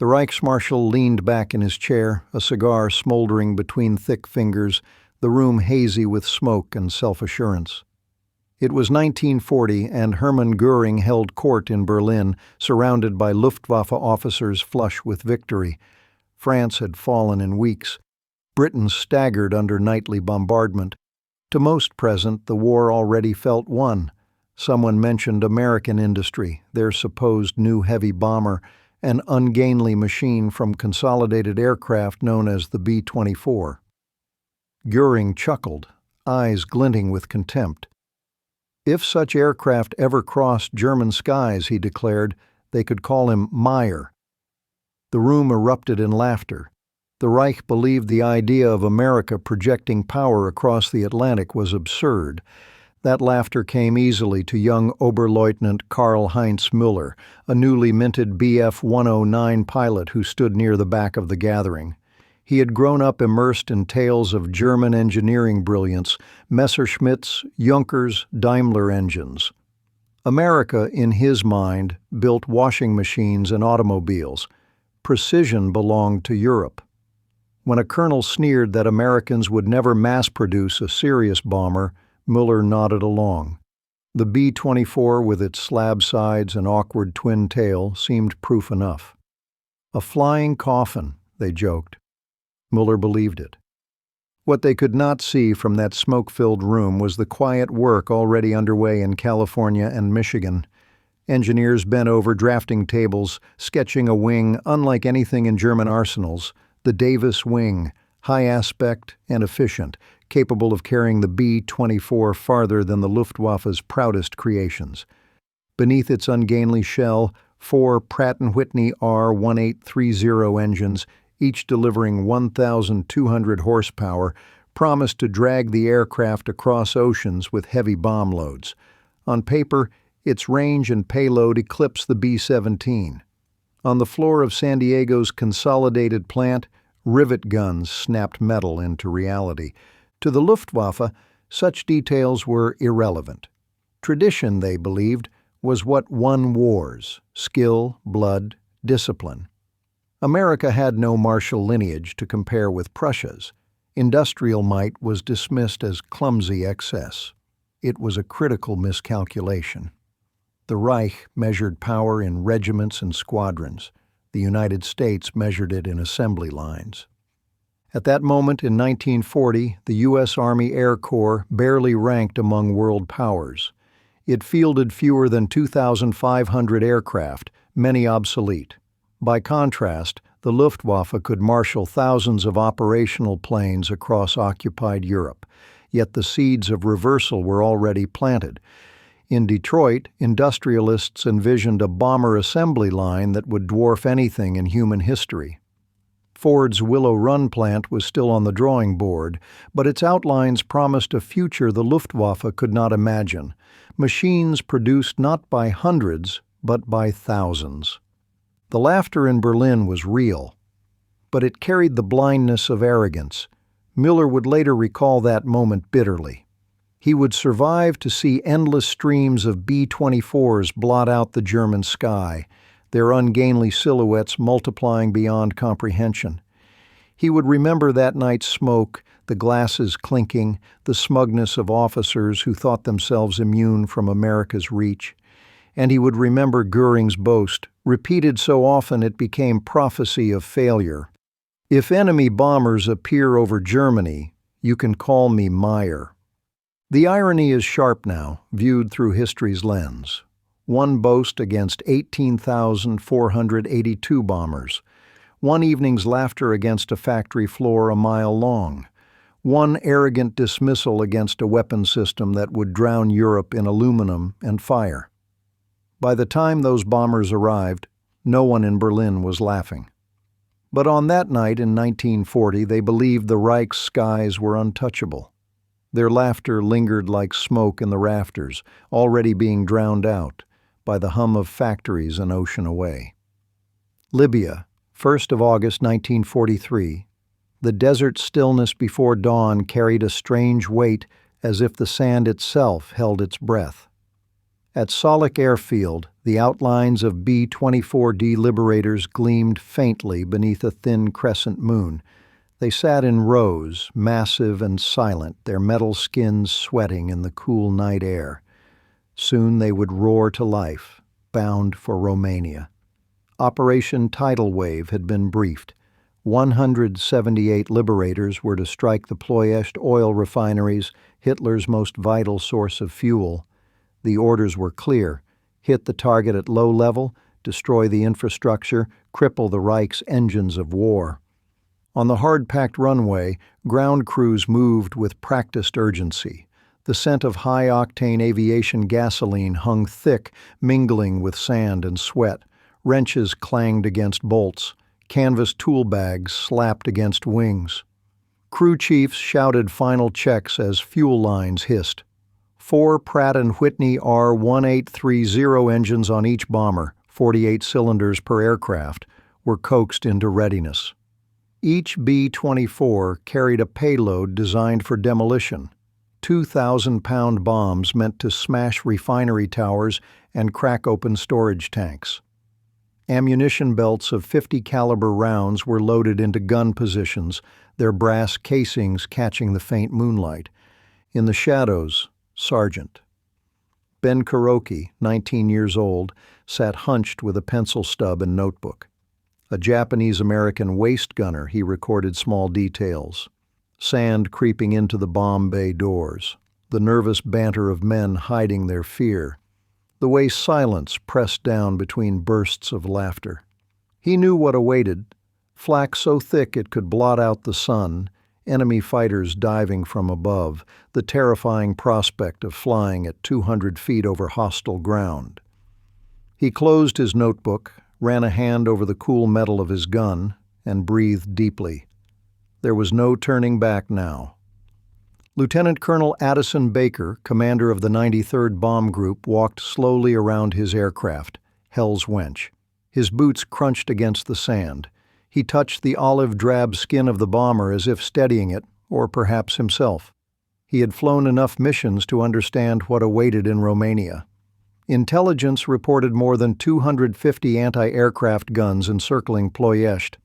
The Reichsmarshal leaned back in his chair, a cigar smoldering between thick fingers, the room hazy with smoke and self-assurance. It was 1940, and Hermann Göring held court in Berlin, surrounded by Luftwaffe officers flush with victory. France had fallen in weeks. Britain staggered under nightly bombardment. To most present, the war already felt won. Someone mentioned American industry, their supposed new heavy bomber, an ungainly machine from Consolidated Aircraft known as the B-24. Göring chuckled, eyes glinting with contempt. If such aircraft ever crossed German skies, he declared, they could call him Meyer. The room erupted in laughter. The Reich believed the idea of America projecting power across the Atlantic was absurd. That laughter came easily to young Oberleutnant Karl-Heinz Müller, a newly minted Bf-109 pilot who stood near the back of the gathering. He had grown up immersed in tales of German engineering brilliance, Messerschmitts, Junkers, Daimler engines. America, in his mind, built washing machines and automobiles. Precision belonged to Europe. When a colonel sneered that Americans would never mass-produce a serious bomber, Müller nodded along. The B-24, with its slab sides and awkward twin tail, seemed proof enough. A flying coffin, they joked. Müller believed it. What they could not see from that smoke-filled room was the quiet work already underway in California and Michigan. Engineers bent over drafting tables, sketching a wing unlike anything in German arsenals, the Davis wing, high aspect and efficient, capable of carrying the B-24 farther than the Luftwaffe's proudest creations. Beneath its ungainly shell, 4 Pratt & Whitney R-1830 engines, each delivering 1,200 horsepower, promised to drag the aircraft across oceans with heavy bomb loads. On paper, its range and payload eclipsed the B-17. On the floor of San Diego's Consolidated plant, rivet guns snapped metal into reality. To the Luftwaffe, such details were irrelevant. Tradition, they believed, was what won wars: skill, blood, discipline. America had no martial lineage to compare with Prussia's. Industrial might was dismissed as clumsy excess. It was a critical miscalculation. The Reich measured power in regiments and squadrons. The United States measured it in assembly lines. At that moment in 1940, the U.S. Army Air Corps barely ranked among world powers. It fielded fewer than 2,500 aircraft, many obsolete. By contrast, the Luftwaffe could marshal thousands of operational planes across occupied Europe, yet the seeds of reversal were already planted. In Detroit, industrialists envisioned a bomber assembly line that would dwarf anything in human history. Ford's Willow Run plant was still on the drawing board, but its outlines promised a future the Luftwaffe could not imagine. Machines produced not by hundreds, but by thousands. The laughter in Berlin was real, but it carried the blindness of arrogance. Müller would later recall that moment bitterly. He would survive to see endless streams of B-24s blot out the German sky, their ungainly silhouettes multiplying beyond comprehension. He would remember that night's smoke, the glasses clinking, the smugness of officers who thought themselves immune from America's reach. And he would remember Göring's boast, repeated so often it became prophecy of failure. "If enemy bombers appear over Germany, you can call me Meyer." The irony is sharp now, viewed through history's lens. One boast against 18,482 bombers. One evening's laughter against a factory floor a mile long. One arrogant dismissal against a weapon system that would drown Europe in aluminum and fire. By the time those bombers arrived, no one in Berlin was laughing. But on that night in 1940, they believed the Reich's skies were untouchable. Their laughter lingered like smoke in the rafters, already being drowned out by the hum of factories an ocean away. Libya, 1st of August 1943. The desert stillness before dawn carried a strange weight, as if the sand itself held its breath. At Solik Airfield, the outlines of B-24D Liberators gleamed faintly beneath a thin crescent moon. They sat in rows, massive and silent, their metal skins sweating in the cool night air. Soon they would roar to life, bound for Romania. Operation Tidal Wave had been briefed. 178 Liberators were to strike the Ploiești oil refineries, Hitler's most vital source of fuel. The orders were clear: hit the target at low level, destroy the infrastructure, cripple the Reich's engines of war. On the hard-packed runway, ground crews moved with practiced urgency. The scent of high-octane aviation gasoline hung thick, mingling with sand and sweat. Wrenches clanged against bolts. Canvas tool bags slapped against wings. Crew chiefs shouted final checks as fuel lines hissed. 4 Pratt & Whitney R-1830 engines on each bomber, 48 cylinders per aircraft, were coaxed into readiness. Each B-24 carried a payload designed for demolition. 2,000-pound bombs meant to smash refinery towers and crack open storage tanks. Ammunition belts of 50-caliber rounds were loaded into gun positions, their brass casings catching the faint moonlight. In the shadows, Sergeant Ben Kuroki, 19 years old, sat hunched with a pencil stub and notebook. A Japanese-American waist gunner, he recorded small details. Sand creeping into the bomb bay doors, the nervous banter of men hiding their fear, the way silence pressed down between bursts of laughter. He knew what awaited: flak so thick it could blot out the sun, enemy fighters diving from above, the terrifying prospect of flying at 200 feet over hostile ground. He closed his notebook, ran a hand over the cool metal of his gun, and breathed deeply. There was no turning back now. Lieutenant Colonel Addison Baker, commander of the 93rd Bomb Group, walked slowly around his aircraft, Hell's Wench. His boots crunched against the sand. He touched the olive-drab skin of the bomber as if steadying it, or perhaps himself. He had flown enough missions to understand what awaited in Romania. Intelligence reported more than 250 anti-aircraft guns encircling Ploiești,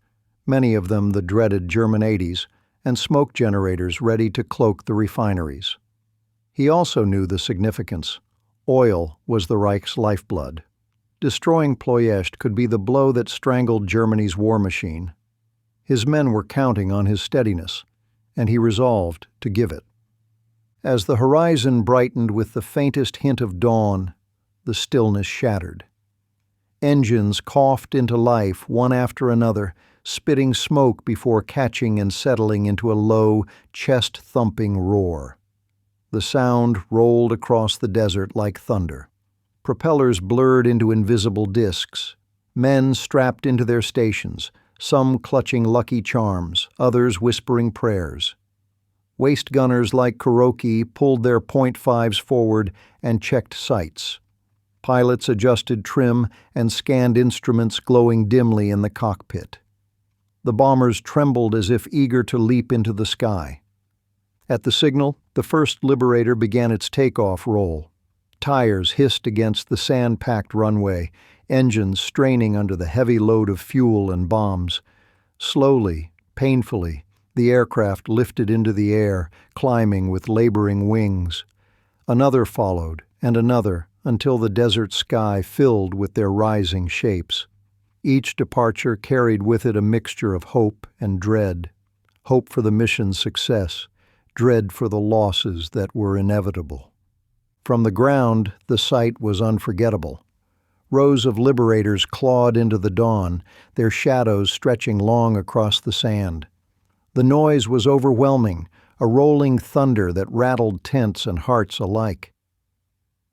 many of them the dreaded German 80s, and smoke generators ready to cloak the refineries. He also knew the significance. Oil was the Reich's lifeblood. Destroying Ploiești could be the blow that strangled Germany's war machine. His men were counting on his steadiness, and he resolved to give it. As the horizon brightened with the faintest hint of dawn, the stillness shattered. Engines coughed into life one after another, spitting smoke before catching and settling into a low, chest-thumping roar. The sound rolled across the desert like thunder. Propellers blurred into invisible discs. Men strapped into their stations, some clutching Lucky Charms, others whispering prayers. Waist gunners like Kuroki pulled their .5s forward and checked sights. Pilots adjusted trim and scanned instruments glowing dimly in the cockpit. The bombers trembled as if eager to leap into the sky. At the signal, the first Liberator began its takeoff roll. Tires hissed against the sand-packed runway, engines straining under the heavy load of fuel and bombs. Slowly, painfully, the aircraft lifted into the air, climbing with laboring wings. Another followed, and another, until the desert sky filled with their rising shapes. Each departure carried with it a mixture of hope and dread. Hope for the mission's success, dread for the losses that were inevitable. From the ground, the sight was unforgettable. Rows of Liberators clawed into the dawn, their shadows stretching long across the sand. The noise was overwhelming, a rolling thunder that rattled tents and hearts alike.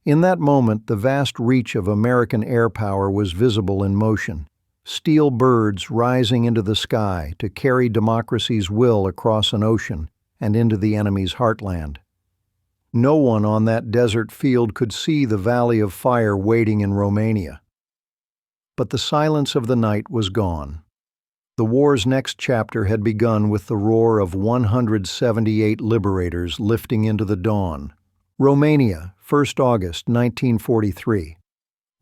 In that moment, the vast reach of American air power was visible in motion. Steel birds rising into the sky to carry democracy's will across an ocean and into the enemy's heartland. No one on that desert field could see the valley of fire waiting in Romania. But the silence of the night was gone. The war's next chapter had begun with the roar of 178 Liberators lifting into the dawn. Romania, 1st August 1943.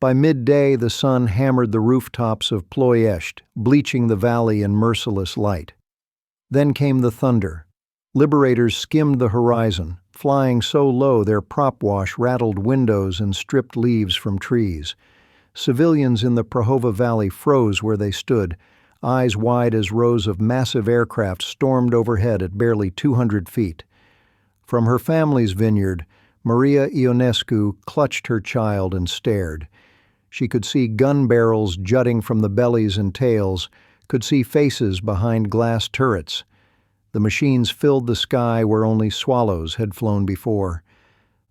By midday, the sun hammered the rooftops of Ploiești, bleaching the valley in merciless light. Then came the thunder. Liberators skimmed the horizon, flying so low their prop wash rattled windows and stripped leaves from trees. Civilians in the Prahova Valley froze where they stood, eyes wide as rows of massive aircraft stormed overhead at barely 200 feet. From her family's vineyard, Maria Ionescu clutched her child and stared. She could see gun barrels jutting from the bellies and tails, could see faces behind glass turrets. The machines filled the sky where only swallows had flown before.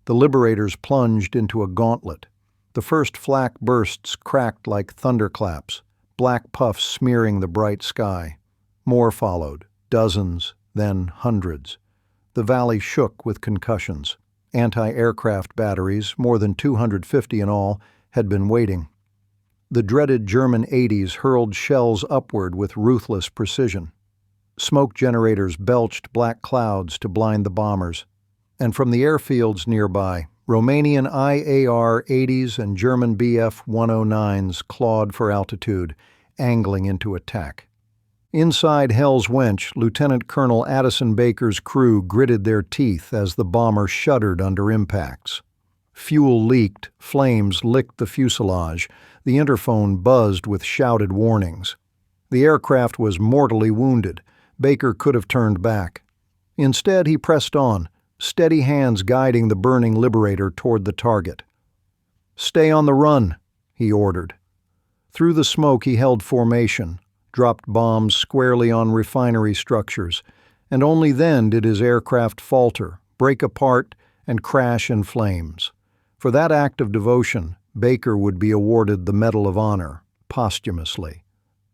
The liberators plunged into a gauntlet. The first flak bursts cracked like thunderclaps, black puffs smearing the bright sky. More followed, dozens, then hundreds. The valley shook with concussions. Anti-aircraft batteries, more than 250 in all, had been waiting. The dreaded German 80s hurled shells upward with ruthless precision. Smoke generators belched black clouds to blind the bombers. And from the airfields nearby, Romanian IAR-80s and German Bf-109s clawed for altitude, angling into attack. Inside Hell's Wench, Lieutenant Colonel Addison Baker's crew gritted their teeth as the bomber shuddered under impacts. Fuel leaked, flames licked the fuselage, the interphone buzzed with shouted warnings. The aircraft was mortally wounded. Baker could have turned back. Instead, he pressed on, steady hands guiding the burning Liberator toward the target. "Stay on the run," he ordered. Through the smoke he held formation, dropped bombs squarely on refinery structures, and only then did his aircraft falter, break apart, and crash in flames. For that act of devotion, Baker would be awarded the Medal of Honor, posthumously.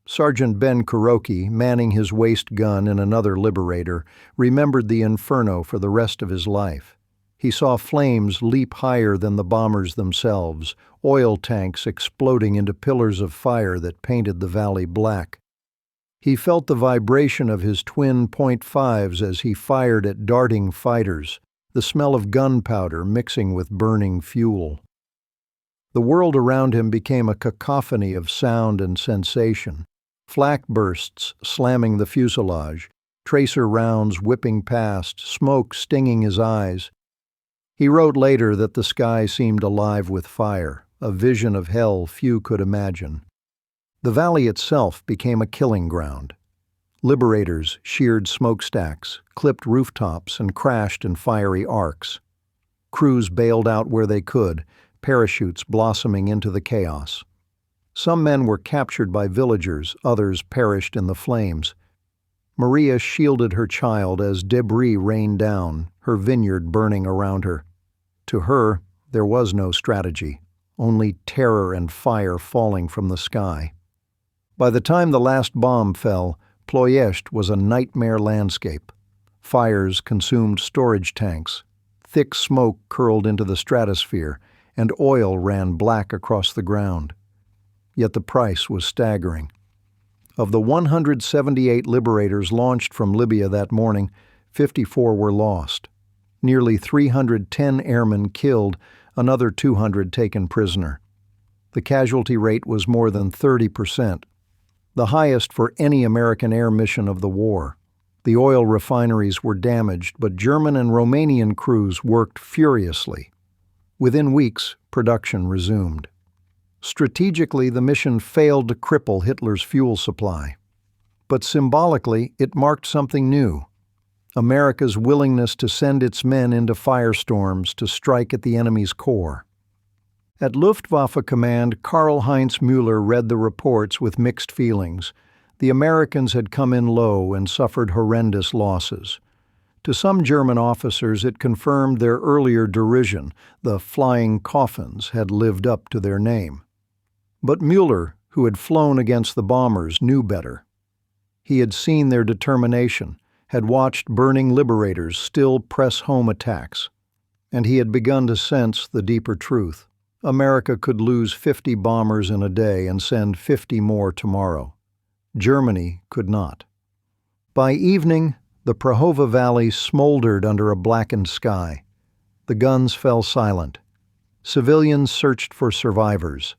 Sergeant Ben Kuroki, manning his waist gun in another Liberator, remembered the inferno for the rest of his life. He saw flames leap higher than the bombers themselves, oil tanks exploding into pillars of fire that painted the valley black. He felt the vibration of his twin .5s as he fired at darting fighters, the smell of gunpowder mixing with burning fuel. The world around him became a cacophony of sound and sensation. Flak bursts slamming the fuselage, tracer rounds whipping past, smoke stinging his eyes. He wrote later that the sky seemed alive with fire, a vision of hell few could imagine. The valley itself became a killing ground. Liberators sheared smokestacks, clipped rooftops, and crashed in fiery arcs. Crews bailed out where they could, parachutes blossoming into the chaos. Some men were captured by villagers, others perished in the flames. Maria shielded her child as debris rained down, her vineyard burning around her. To her, there was no strategy, only terror and fire falling from the sky. By the time the last bomb fell, Ploiești was a nightmare landscape. Fires consumed storage tanks. Thick smoke curled into the stratosphere, and oil ran black across the ground. Yet the price was staggering. Of the 178 liberators launched from Libya that morning, 54 were lost. Nearly 310 airmen killed, another 200 taken prisoner. The casualty rate was more than 30%, the highest for any American air mission of the war. The oil refineries were damaged, but German and Romanian crews worked furiously. Within weeks, production resumed. Strategically, the mission failed to cripple Hitler's fuel supply. But symbolically, it marked something new: America's willingness to send its men into firestorms to strike at the enemy's core. At Luftwaffe Command, Karl-Heinz Müller read the reports with mixed feelings. The Americans had come in low and suffered horrendous losses. To some German officers, it confirmed their earlier derision: the flying coffins had lived up to their name. But Müller, who had flown against the bombers, knew better. He had seen their determination, had watched burning liberators still press home attacks, and he had begun to sense the deeper truth. America could lose 50 bombers in a day and send 50 more tomorrow. Germany could not. By evening, the Prahova Valley smoldered under a blackened sky. The guns fell silent. Civilians searched for survivors.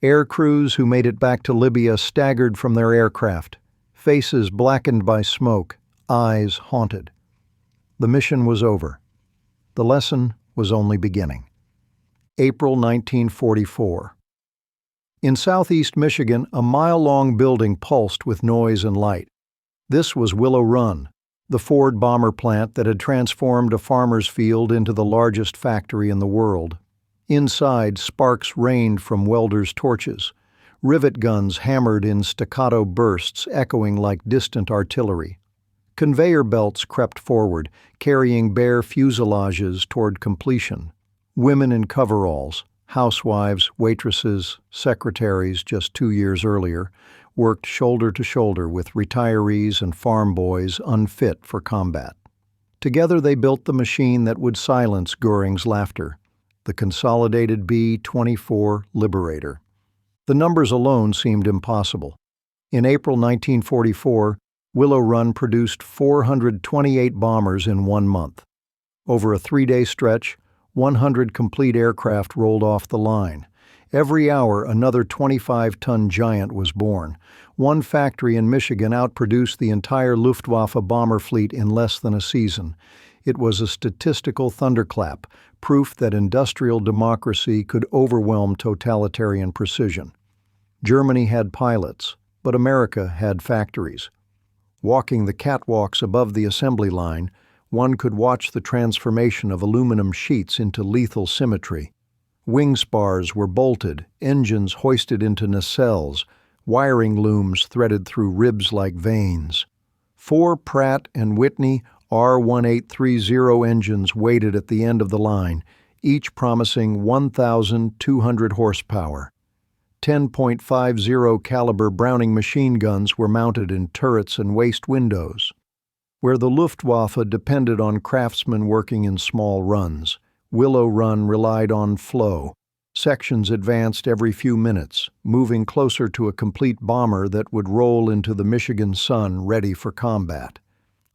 Air crews who made it back to Libya staggered from their aircraft, faces blackened by smoke, eyes haunted. The mission was over. The lesson was only beginning. April 1944. In southeast Michigan, a mile-long building pulsed with noise and light. This was Willow Run, the Ford bomber plant that had transformed a farmer's field into the largest factory in the world. Inside, sparks rained from welders' torches. Rivet guns hammered in staccato bursts, echoing like distant artillery. Conveyor belts crept forward, carrying bare fuselages toward completion. Women in coveralls, housewives, waitresses, secretaries just 2 years earlier, worked shoulder to shoulder with retirees and farm boys unfit for combat. Together they built the machine that would silence Göring's laughter, the consolidated B-24 Liberator. The numbers alone seemed impossible. In April 1944, Willow Run produced 428 bombers in 1 month. Over a 3-day stretch, 100 complete aircraft rolled off the line. Every hour, another 25-ton giant was born. One factory in Michigan outproduced the entire Luftwaffe bomber fleet in less than a season. It was a statistical thunderclap, proof that industrial democracy could overwhelm totalitarian precision. Germany had pilots, but America had factories. Walking the catwalks above the assembly line, one could watch the transformation of aluminum sheets into lethal symmetry. Wing spars were bolted, engines hoisted into nacelles, wiring looms threaded through ribs like veins. 4 Pratt & Whitney R1830 engines waited at the end of the line, each promising 1,200 horsepower. 10.50 caliber Browning machine guns were mounted in turrets and waist windows. Where the Luftwaffe depended on craftsmen working in small runs, Willow Run relied on flow. Sections advanced every few minutes, moving closer to a complete bomber that would roll into the Michigan sun ready for combat.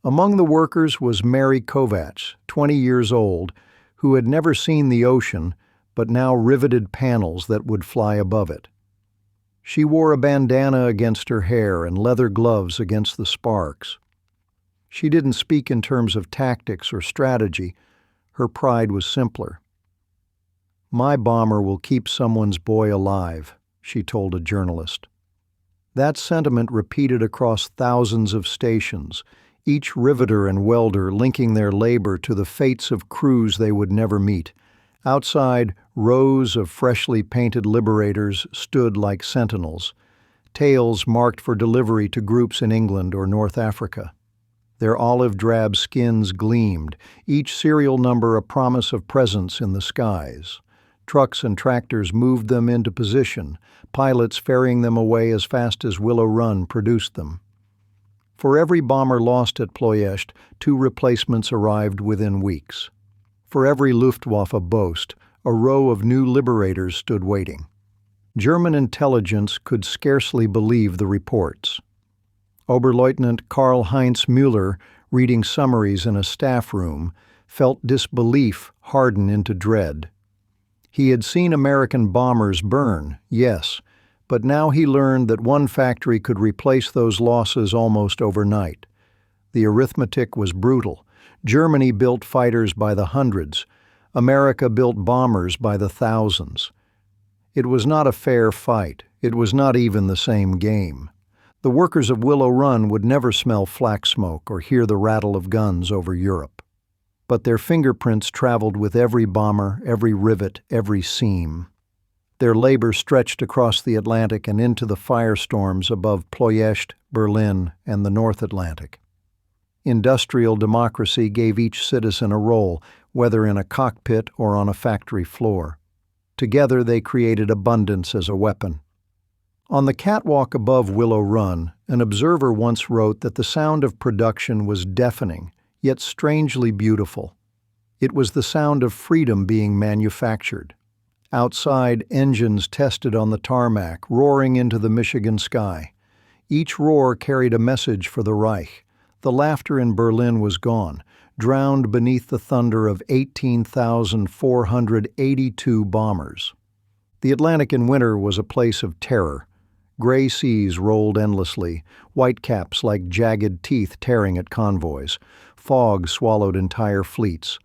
Among the workers was Mary Kovacs, 20 years old, who had never seen the ocean but now riveted panels that would fly above it. She wore a bandana against her hair and leather gloves against the sparks. She didn't speak in terms of tactics or strategy. Her pride was simpler. "My bomber will keep someone's boy alive," she told a journalist. That sentiment repeated across thousands of stations, each riveter and welder linking their labor to the fates of crews they would never meet. Outside, rows of freshly painted liberators stood like sentinels, tails marked for delivery to groups in England or North Africa. Their olive-drab skins gleamed, each serial number a promise of presence in the skies. Trucks and tractors moved them into position, pilots ferrying them away as fast as Willow Run produced them. For every bomber lost at Ploiești, 2 replacements arrived within weeks. For every Luftwaffe boast, a row of new liberators stood waiting. German intelligence could scarcely believe the reports. Oberleutnant Karl-Heinz Müller, reading summaries in a staff room, felt disbelief harden into dread. He had seen American bombers burn, yes, but now he learned that one factory could replace those losses almost overnight. The arithmetic was brutal. Germany built fighters by the hundreds. America built bombers by the thousands. It was not a fair fight. It was not even the same game. The workers of Willow Run would never smell flak smoke or hear the rattle of guns over Europe. But their fingerprints traveled with every bomber, every rivet, every seam. Their labor stretched across the Atlantic and into the firestorms above Ploiești, Berlin, and the North Atlantic. Industrial democracy gave each citizen a role, whether in a cockpit or on a factory floor. Together they created abundance as a weapon. On the catwalk above Willow Run, an observer once wrote that the sound of production was deafening, yet strangely beautiful. It was the sound of freedom being manufactured. Outside, engines tested on the tarmac, roaring into the Michigan sky. Each roar carried a message for the Reich. The laughter in Berlin was gone, drowned beneath the thunder of 18,482 bombers. The Atlantic in winter was a place of terror. Gray seas rolled endlessly, whitecaps like jagged teeth tearing at convoys. Fog swallowed entire fleets.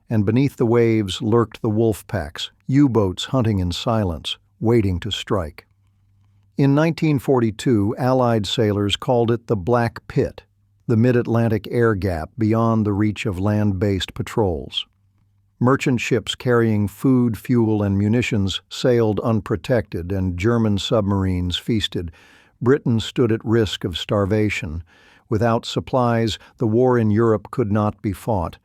And beneath the waves lurked the wolf packs, U-boats hunting in silence, waiting to strike. In 1942, Allied sailors called it the Black Pit, the mid-Atlantic air gap beyond the reach of land-based patrols. Merchant ships carrying food, fuel, and munitions sailed unprotected, and German submarines feasted. Britain stood at risk of starvation. Without supplies, the war in Europe could not be fought.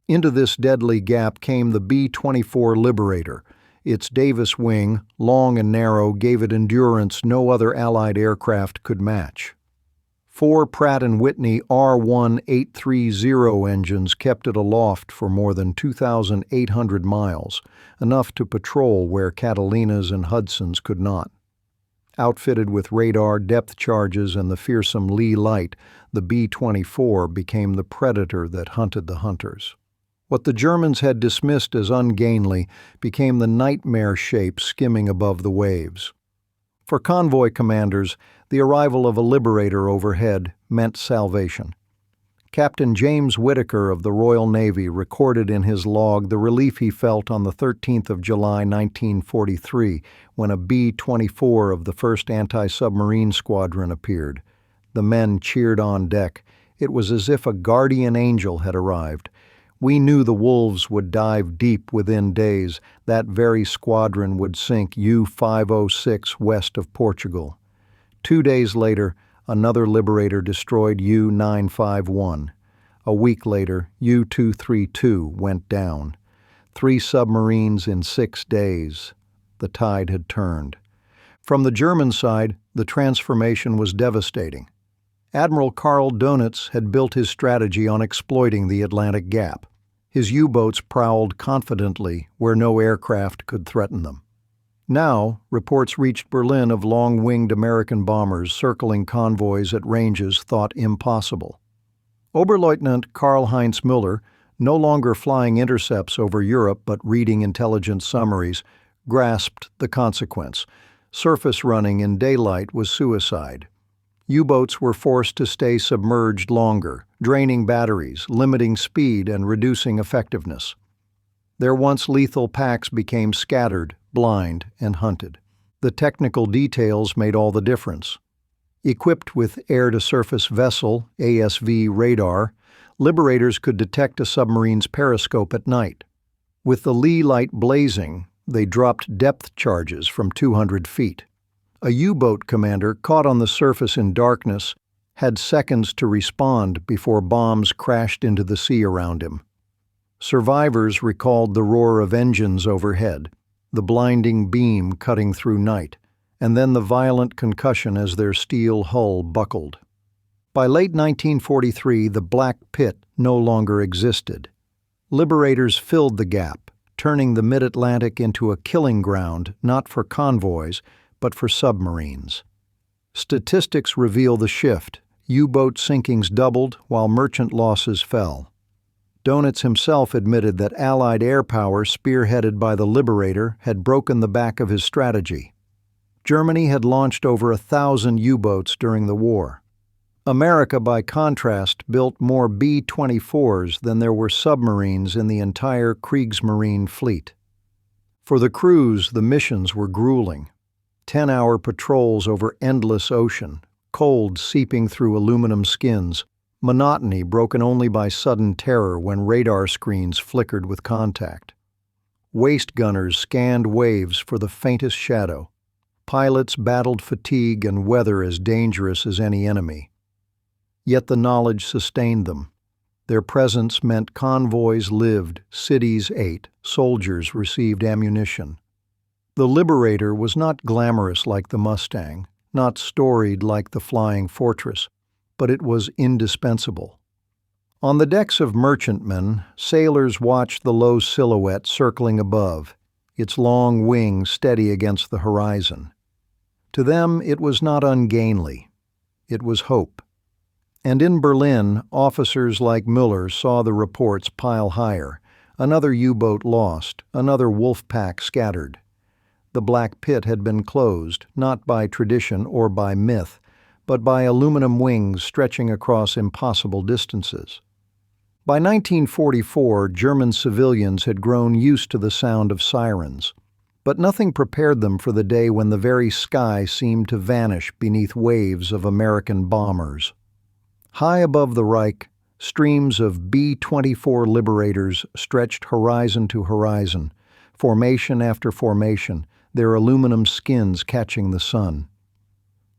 Into this deadly gap came the B-24 Liberator. Its Davis wing, long and narrow, gave it endurance no other Allied aircraft could match. 4 Pratt & Whitney R1830 engines kept it aloft for more than 2,800 miles, enough to patrol where Catalinas and Hudsons could not. Outfitted with radar, depth charges, and the fearsome Lee light, the B-24 became the predator that hunted the hunters. What the Germans had dismissed as ungainly became the nightmare shape skimming above the waves. For convoy commanders, the arrival of a Liberator overhead meant salvation. Captain James Whittaker of the Royal Navy recorded in his log the relief he felt on the 13th of July 1943 when a B-24 of the 1st Anti-Submarine Squadron appeared. The men cheered on deck. It was as if a guardian angel had arrived. We knew the wolves would dive deep within days. That very squadron would sink U-506 west of Portugal. 2 days later, another Liberator destroyed U-951. A week later, U-232 went down. 3 submarines in 6 days. The tide had turned. From the German side, the transformation was devastating. Admiral Karl Dönitz had built his strategy on exploiting the Atlantic Gap. His U-boats prowled confidently where no aircraft could threaten them. Now, reports reached Berlin of long-winged American bombers circling convoys at ranges thought impossible. Oberleutnant Karl-Heinz Müller, no longer flying intercepts over Europe but reading intelligence summaries, grasped the consequence. Surface running in daylight was suicide. U-boats were forced to stay submerged longer, draining batteries, limiting speed, and reducing effectiveness. Their once lethal packs became scattered, blind, and hunted. The technical details made all the difference. Equipped with air-to-surface vessel (ASV) radar, Liberators could detect a submarine's periscope at night. With the Lee light blazing, they dropped depth charges from 200 feet. A U-boat commander caught on the surface in darkness had seconds to respond before bombs crashed into the sea around him. Survivors recalled the roar of engines overhead, the blinding beam cutting through night, and then the violent concussion as their steel hull buckled. By late 1943, the Black Pit no longer existed. Liberators filled the gap, turning the mid-Atlantic into a killing ground not for convoys, but for submarines. Statistics reveal the shift. U-boat sinkings doubled while merchant losses fell. Dönitz himself admitted that Allied air power spearheaded by the Liberator had broken the back of his strategy. Germany had launched over 1,000 U-boats during the war. America, by contrast, built more B-24s than there were submarines in the entire Kriegsmarine fleet. For the crews, the missions were grueling. 10-hour patrols over endless ocean, cold seeping through aluminum skins, monotony broken only by sudden terror when radar screens flickered with contact. Waist gunners scanned waves for the faintest shadow. Pilots battled fatigue and weather as dangerous as any enemy. Yet the knowledge sustained them. Their presence meant convoys lived, cities ate, soldiers received ammunition. The Liberator was not glamorous like the Mustang, not storied like the Flying Fortress, but it was indispensable. On the decks of merchantmen, sailors watched the low silhouette circling above, its long wing steady against the horizon. To them, it was not ungainly. It was hope. And in Berlin, officers like Müller saw the reports pile higher. Another U-boat lost, another wolf pack scattered. The Black Pit had been closed, not by tradition or by myth, but by aluminum wings stretching across impossible distances. By 1944, German civilians had grown used to the sound of sirens, but nothing prepared them for the day when the very sky seemed to vanish beneath waves of American bombers. High above the Reich, streams of B-24 Liberators stretched horizon to horizon, formation after formation, their aluminum skins catching the sun.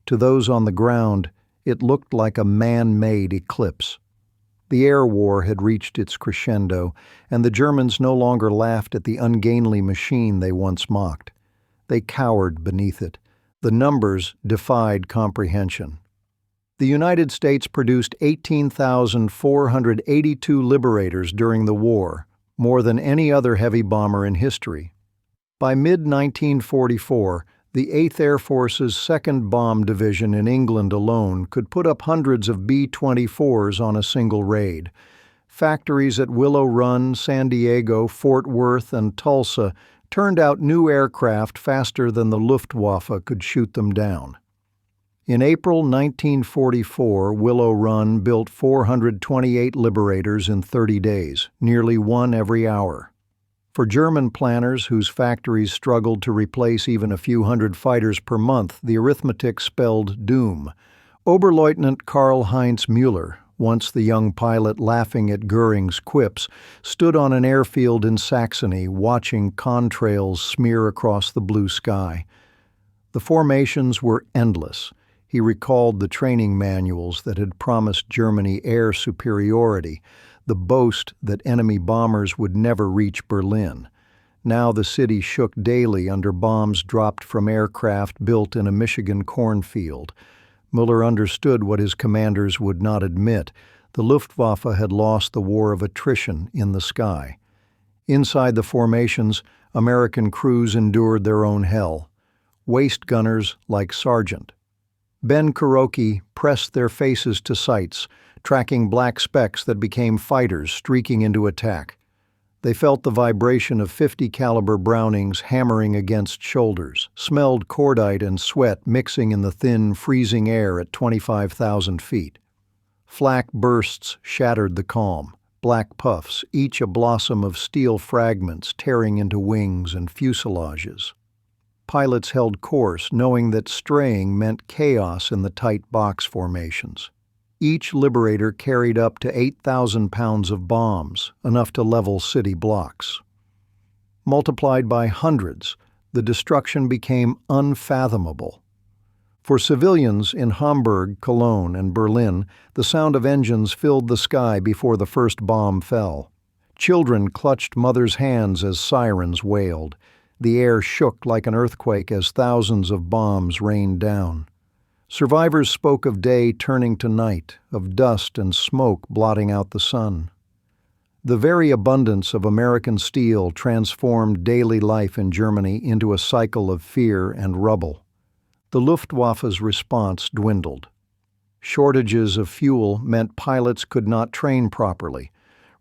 To those on the ground, it looked like a man-made eclipse. The air war had reached its crescendo, and the Germans no longer laughed at the ungainly machine they once mocked. They cowered beneath it. The numbers defied comprehension. The United States produced 18,482 Liberators during the war, more than any other heavy bomber in history. By mid-1944, the 8th Air Force's 2nd Bomb Division in England alone could put up hundreds of B-24s on a single raid. Factories at Willow Run, San Diego, Fort Worth, and Tulsa turned out new aircraft faster than the Luftwaffe could shoot them down. In April 1944, Willow Run built 428 Liberators in 30 days, nearly one every hour. For German planners whose factories struggled to replace even a few hundred fighters per month, the arithmetic spelled doom. Oberleutnant Karl-Heinz Müller, once the young pilot laughing at Göring's quips, stood on an airfield in Saxony watching contrails smear across the blue sky. The formations were endless. He recalled the training manuals that had promised Germany air superiority, the boast that enemy bombers would never reach Berlin. Now the city shook daily under bombs dropped from aircraft built in a Michigan cornfield. Müller understood what his commanders would not admit. The Luftwaffe had lost the war of attrition in the sky. Inside the formations, American crews endured their own hell. Waist gunners like Sargent. Ben Kuroki pressed their faces to sights, tracking black specks that became fighters streaking into attack. They felt the vibration of .50 caliber Brownings hammering against shoulders, smelled cordite and sweat mixing in the thin, freezing air at 25,000 feet. Flak bursts shattered the calm, black puffs, each a blossom of steel fragments tearing into wings and fuselages. Pilots held course, knowing that straying meant chaos in the tight box formations. Each Liberator carried up to 8,000 pounds of bombs, enough to level city blocks. Multiplied by hundreds, the destruction became unfathomable. For civilians in Hamburg, Cologne, and Berlin, the sound of engines filled the sky before the first bomb fell. Children clutched mothers' hands as sirens wailed. The air shook like an earthquake as thousands of bombs rained down. Survivors spoke of day turning to night, of dust and smoke blotting out the sun. The very abundance of American steel transformed daily life in Germany into a cycle of fear and rubble. The Luftwaffe's response dwindled. Shortages of fuel meant pilots could not train properly.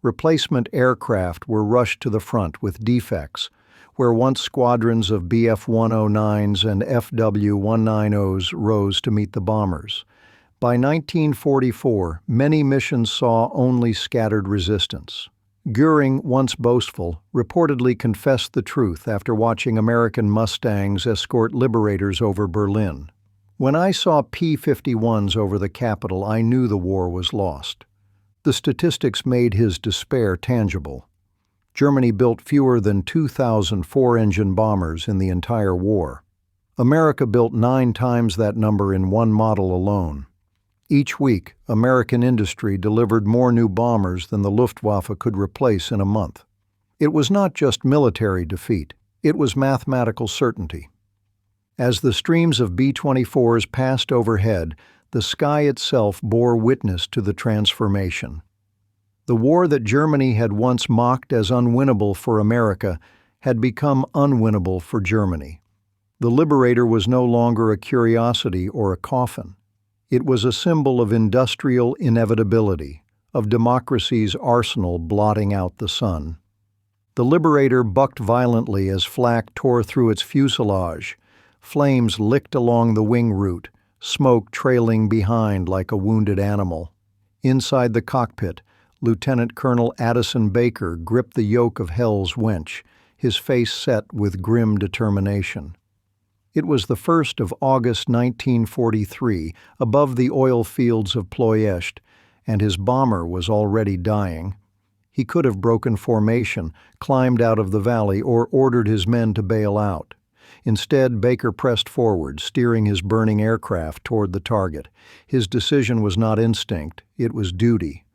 Replacement aircraft were rushed to the front with defects, where once squadrons of Bf-109s and Fw-190s rose to meet the bombers. By 1944, many missions saw only scattered resistance. Göring, once boastful, reportedly confessed the truth after watching American Mustangs escort Liberators over Berlin. "When I saw P-51s over the capital, I knew the war was lost." The statistics made his despair tangible. Germany built fewer than 2,000 four-engine bombers in the entire war. America built 9 times that number in one model alone. Each week, American industry delivered more new bombers than the Luftwaffe could replace in a month. It was not just military defeat, it was mathematical certainty. As the streams of B-24s passed overhead, the sky itself bore witness to the transformation. The war that Germany had once mocked as unwinnable for America had become unwinnable for Germany. The Liberator was no longer a curiosity or a coffin. It was a symbol of industrial inevitability, of democracy's arsenal blotting out the sun. The Liberator bucked violently as flak tore through its fuselage. Flames licked along the wing root, smoke trailing behind like a wounded animal. Inside the cockpit, Lieutenant Colonel Addison Baker gripped the yoke of Hell's Wench, his face set with grim determination. It was the 1st of August 1943, above the oil fields of Ploiești, and his bomber was already dying. He could have broken formation, climbed out of the valley, or ordered his men to bail out. Instead, Baker pressed forward, steering his burning aircraft toward the target. His decision was not instinct, it was duty.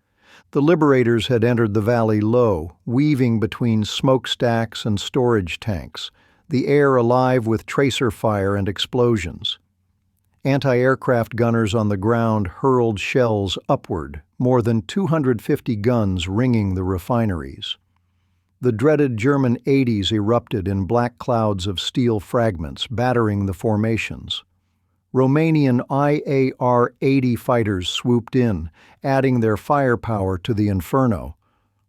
The Liberators had entered the valley low, weaving between smokestacks and storage tanks, the air alive with tracer fire and explosions. Anti-aircraft gunners on the ground hurled shells upward, more than 250 guns ringing the refineries. The dreaded German 80s erupted in black clouds of steel fragments, battering the formations. Romanian IAR-80 fighters swooped in, adding their firepower to the inferno.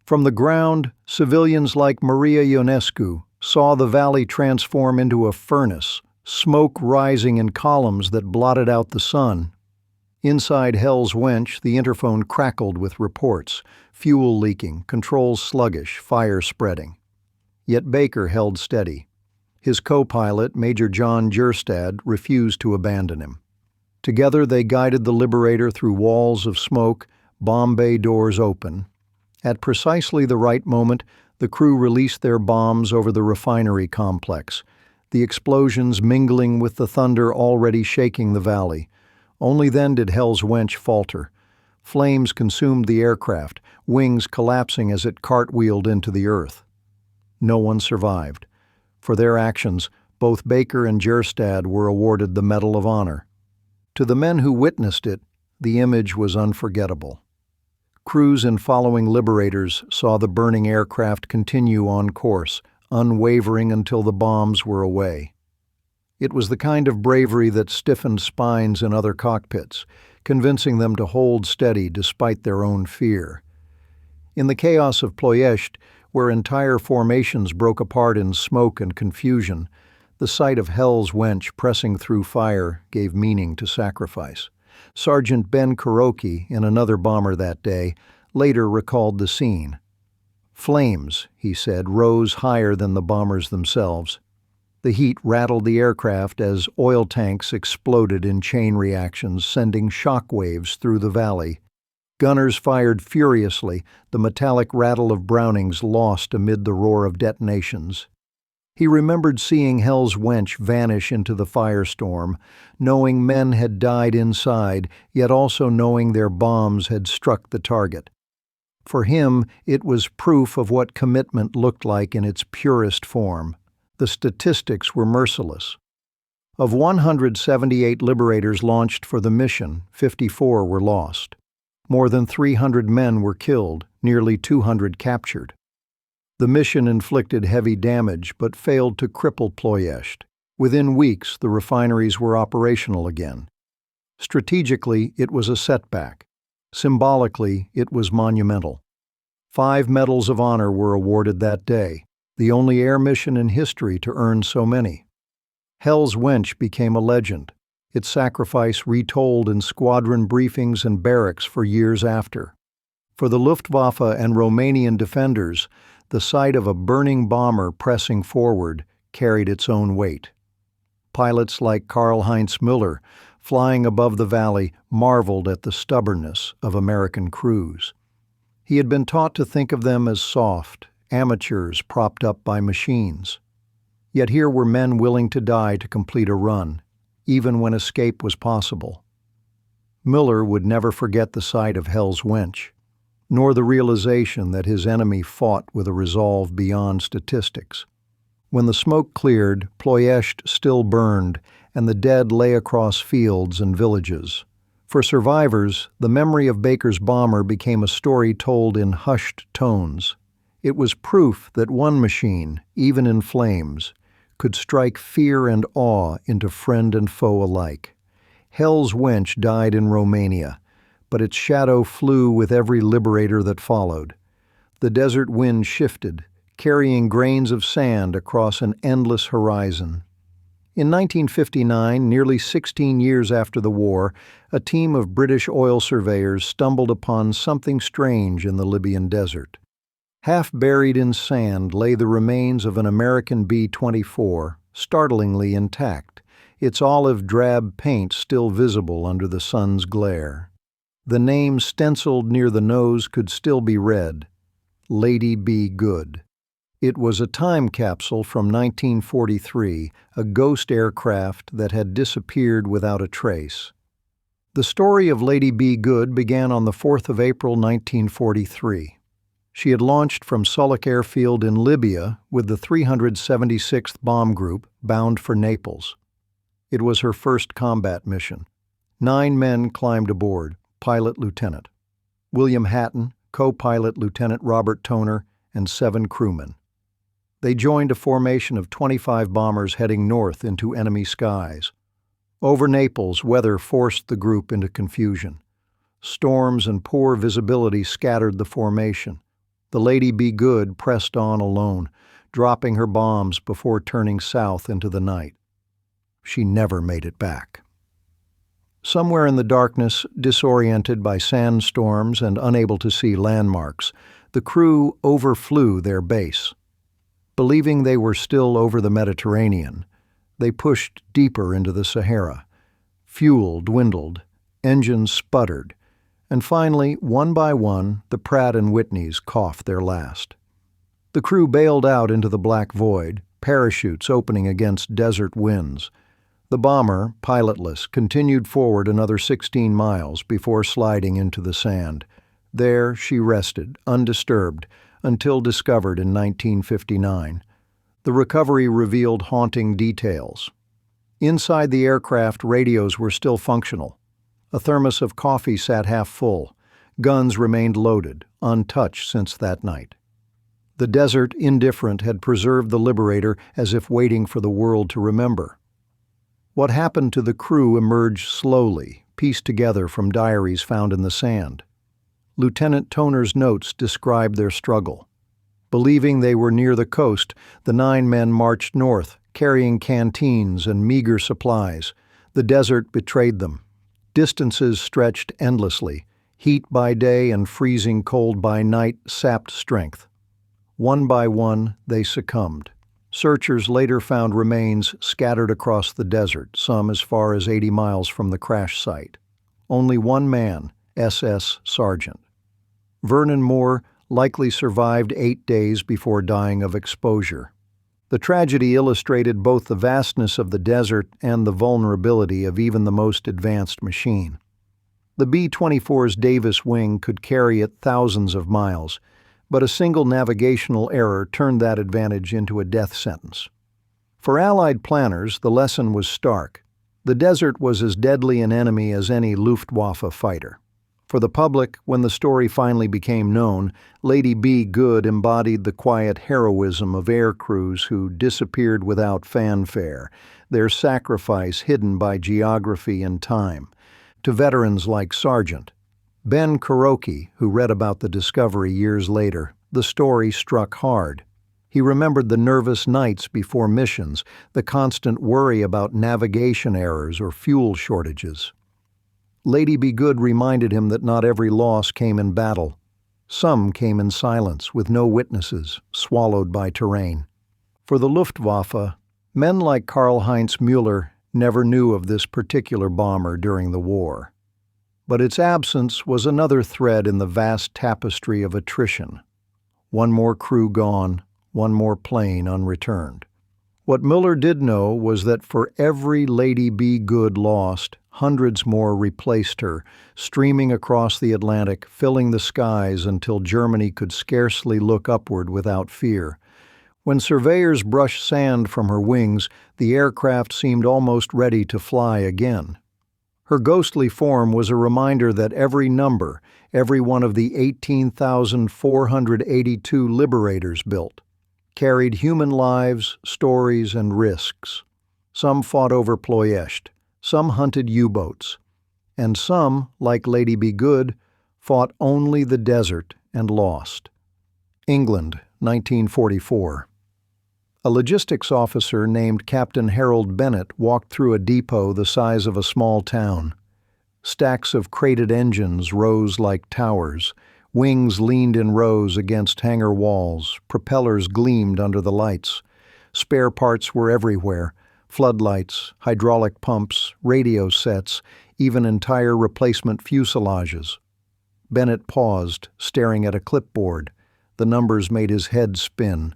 From the ground, civilians like Maria Ionescu saw the valley transform into a furnace, smoke rising in columns that blotted out the sun. Inside Hell's Wench, the interphone crackled with reports, fuel leaking, controls sluggish, fire spreading. Yet Baker held steady. His co-pilot, Major John Gerstad, refused to abandon him. Together they guided the Liberator through walls of smoke, bomb bay doors open. At precisely the right moment, the crew released their bombs over the refinery complex, the explosions mingling with the thunder already shaking the valley. Only then did Hell's Wench falter. Flames consumed the aircraft, wings collapsing as it cartwheeled into the earth. No one survived. For their actions, both Baker and Gerstad were awarded the Medal of Honor. To the men who witnessed it, the image was unforgettable. Crews and following Liberators saw the burning aircraft continue on course, unwavering until the bombs were away. It was the kind of bravery that stiffened spines in other cockpits, convincing them to hold steady despite their own fear. In the chaos of Ploiești, where entire formations broke apart in smoke and confusion, the sight of Hell's Wench pressing through fire gave meaning to sacrifice. Sergeant Ben Kuroki, in another bomber that day, later recalled the scene. Flames, he said, rose higher than the bombers themselves. The heat rattled the aircraft as oil tanks exploded in chain reactions, sending shock waves through the valley. Gunners fired furiously, the metallic rattle of Brownings lost amid the roar of detonations. He remembered seeing Hell's Wench vanish into the firestorm, knowing men had died inside, yet also knowing their bombs had struck the target. For him, it was proof of what commitment looked like in its purest form. The statistics were merciless. Of 178 Liberators launched for the mission, 54 were lost. More than 300 men were killed, nearly 200 captured. The mission inflicted heavy damage but failed to cripple Ploiești. Within weeks, the refineries were operational again. Strategically, it was a setback. Symbolically, it was monumental. 5 medals of honor were awarded that day, the only air mission in history to earn so many. Hell's Wench became a legend, its sacrifice retold in squadron briefings and barracks for years after. For the Luftwaffe and Romanian defenders, the sight of a burning bomber pressing forward carried its own weight. Pilots like Karl-Heinz Müller, flying above the valley, marveled at the stubbornness of American crews. He had been taught to think of them as soft, amateurs propped up by machines. Yet here were men willing to die to complete a run, even when escape was possible. Müller would never forget the sight of Hell's Wench, nor the realization that his enemy fought with a resolve beyond statistics. When the smoke cleared, Ploiești still burned, and the dead lay across fields and villages. For survivors, the memory of Baker's bomber became a story told in hushed tones. It was proof that one machine, even in flames, could strike fear and awe into friend and foe alike. Hell's Wench died in Romania, but its shadow flew with every liberator that followed. The desert wind shifted, carrying grains of sand across an endless horizon. In 1959, nearly 16 years after the war, a team of British oil surveyors stumbled upon something strange in the Libyan desert. Half buried in sand lay the remains of an American B-24, startlingly intact, its olive-drab paint still visible under the sun's glare. The name stenciled near the nose could still be read, Lady Be Good. It was a time capsule from 1943, a ghost aircraft that had disappeared without a trace. The story of Lady Be Good began on the 4th of April 1943. She had launched from Suluk Airfield in Libya with the 376th Bomb Group bound for Naples. It was her first combat mission. 9 men climbed aboard, pilot-lieutenant. William Hatton, co-pilot Lieutenant Robert Toner, and 7 crewmen. They joined a formation of 25 bombers heading north into enemy skies. Over Naples, weather forced the group into confusion. Storms and poor visibility scattered the formation. The Lady Be Good pressed on alone, dropping her bombs before turning south into the night. She never made it back. Somewhere in the darkness, disoriented by sandstorms and unable to see landmarks, the crew overflew their base. Believing they were still over the Mediterranean, they pushed deeper into the Sahara. Fuel dwindled, engines sputtered, and finally, one by one, the Pratt & Whitneys coughed their last. The crew bailed out into the black void, parachutes opening against desert winds. The bomber, pilotless, continued forward another 16 miles before sliding into the sand. There she rested, undisturbed, until discovered in 1959. The recovery revealed haunting details. Inside the aircraft, radios were still functional. A thermos of coffee sat half full. Guns remained loaded, untouched since that night. The desert, indifferent, had preserved the Liberator as if waiting for the world to remember. What happened to the crew emerged slowly, pieced together from diaries found in the sand. Lieutenant Toner's notes described their struggle. Believing they were near the coast, the 9 men marched north, carrying canteens and meager supplies. The desert betrayed them. Distances stretched endlessly. Heat by day and freezing cold by night sapped strength. One by one, they succumbed. Searchers later found remains scattered across the desert, some as far as 80 miles from the crash site. Only one man, SS Sergeant. Vernon Moore likely survived 8 days before dying of exposure. The tragedy illustrated both the vastness of the desert and the vulnerability of even the most advanced machine. The B-24's Davis wing could carry it thousands of miles, but a single navigational error turned that advantage into a death sentence. For Allied planners, the lesson was stark. The desert was as deadly an enemy as any Luftwaffe fighter. For the public, when the story finally became known, Lady Be Good embodied the quiet heroism of air crews who disappeared without fanfare, their sacrifice hidden by geography and time. To veterans like Sergeant Ben Kuroki, who read about the discovery years later, the story struck hard. He remembered the nervous nights before missions, the constant worry about navigation errors or fuel shortages. Lady Be Good reminded him that not every loss came in battle. Some came in silence, with no witnesses, swallowed by terrain. For the Luftwaffe, men like Karl-Heinz Müller never knew of this particular bomber during the war. But its absence was another thread in the vast tapestry of attrition. One more crew gone, one more plane unreturned. What Müller did know was that for every Lady Be Good lost, hundreds more replaced her, streaming across the Atlantic, filling the skies until Germany could scarcely look upward without fear. When surveyors brushed sand from her wings, the aircraft seemed almost ready to fly again. Her ghostly form was a reminder that every number, every one of the 18,482 liberators built, carried human lives, stories, and risks. Some fought over Ploiești, Some hunted U-boats, and some, like Lady Be Good, fought only the desert and lost. England, 1944. A logistics officer named Captain Harold Bennett walked through a depot the size of a small town. Stacks of crated engines rose like towers. Wings leaned in rows against hangar walls. Propellers gleamed under the lights. Spare parts were everywhere. Floodlights, hydraulic pumps, radio sets, even entire replacement fuselages. Bennett paused, staring at a clipboard. The numbers made his head spin.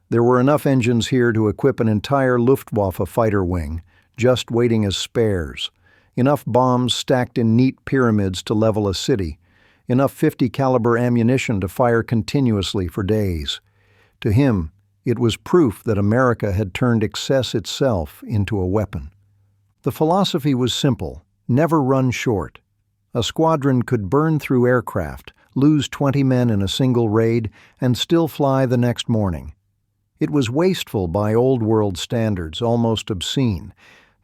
There were enough engines here to equip an entire Luftwaffe fighter wing, just waiting as spares. Enough bombs stacked in neat pyramids to level a city. Enough .50 caliber ammunition to fire continuously for days. To him, it was proof that America had turned excess itself into a weapon. The philosophy was simple: never run short. A squadron could burn through aircraft, lose 20 men in a single raid, and still fly the next morning. It was wasteful by old-world standards, almost obscene,